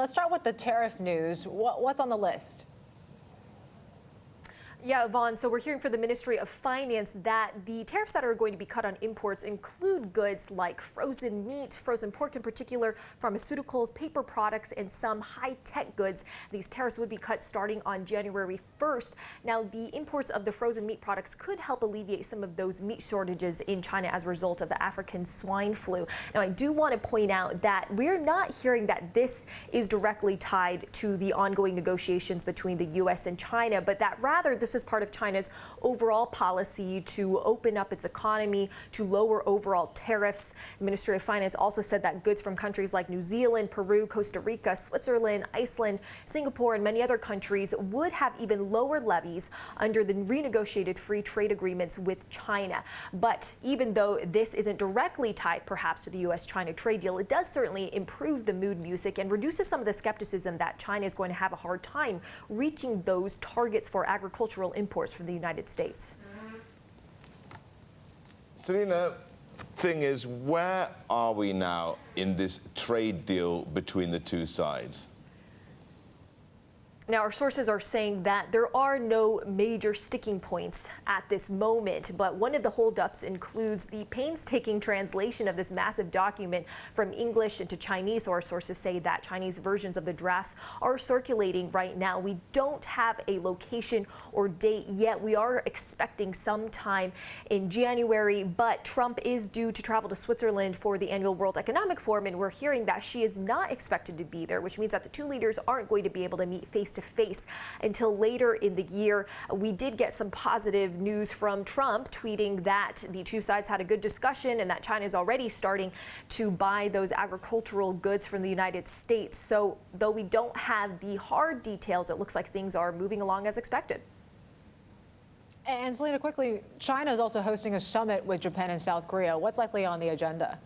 Let's start with the tariff news. What's on the list? Yeah, Yvonne, so we're hearing from the Ministry of Finance that the tariffs that are going to be cut on imports include goods like frozen meat, frozen pork in particular, pharmaceuticals, paper products, and some high-tech goods. These tariffs would be cut starting on January 1st. Now, the imports of the frozen meat products could help alleviate some of those meat shortages in China as a result of the African swine flu. Now, I do want to point out that we're not hearing that this is directly tied to the ongoing negotiations between the U.S. and China, but that rather this is part of China's overall policy to open up its economy, to lower overall tariffs. The Ministry of Finance also said that goods from countries like New Zealand, Peru, Costa Rica, Switzerland, Iceland, Singapore, and many other countries would have even lower levies under the renegotiated free trade agreements with China. But even though this isn't directly tied perhaps to the U.S.-China trade deal, it does certainly improve the mood music and reduces some of the skepticism that China is going to have a hard time reaching those targets for agricultural imports from the United States. Selina, thing is, where are we now in this trade deal between the two sides? Now, our sources are saying that there are no major sticking points at this moment, but one of the holdups includes the painstaking translation of this massive document from English into Chinese. So our sources say that Chinese versions of the drafts are circulating right now. We don't have a location or date yet. We are expecting sometime in January, but Trump is due to travel to Switzerland for the annual World Economic Forum, and we're hearing that she is not expected to be there, which means that the two leaders aren't going to be able to meet face until later in the year. We did get some positive news from Trump, tweeting that the two sides had a good discussion and that China is already starting to buy those agricultural goods from the United States. So though we don't have the hard details, it looks like things are moving along as expected. And Selina, quickly, China is also hosting a summit with Japan and South Korea. What's likely on the agenda?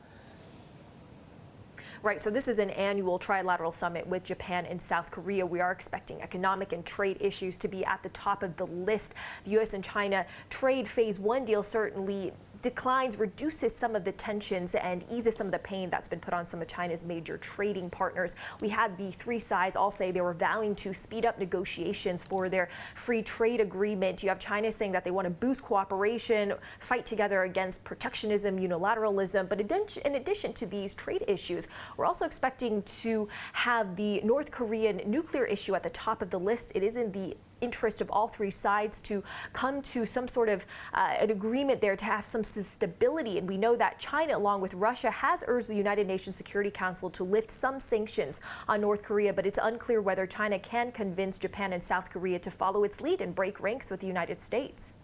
Right, so this is an annual trilateral summit with Japan and South Korea. We are expecting economic and trade issues to be at the top of the list. The U.S. and China trade phase one deal certainly declines, reduces some of the tensions and eases some of the pain that's been put on some of China's major trading partners. We had the three sides all say they were vowing to speed up negotiations for their free trade agreement. You have China saying that they want to boost cooperation, fight together against protectionism, unilateralism. But in addition to these trade issues, we're also expecting to have the North Korean nuclear issue at the top of the list. It is in the interest of all three sides to come to some sort of an agreement there to have some stability. And we know that China, along with Russia, has urged the United Nations Security Council to lift some sanctions on North Korea, but it's unclear whether China can convince Japan and South Korea to follow its lead and break ranks with the United States.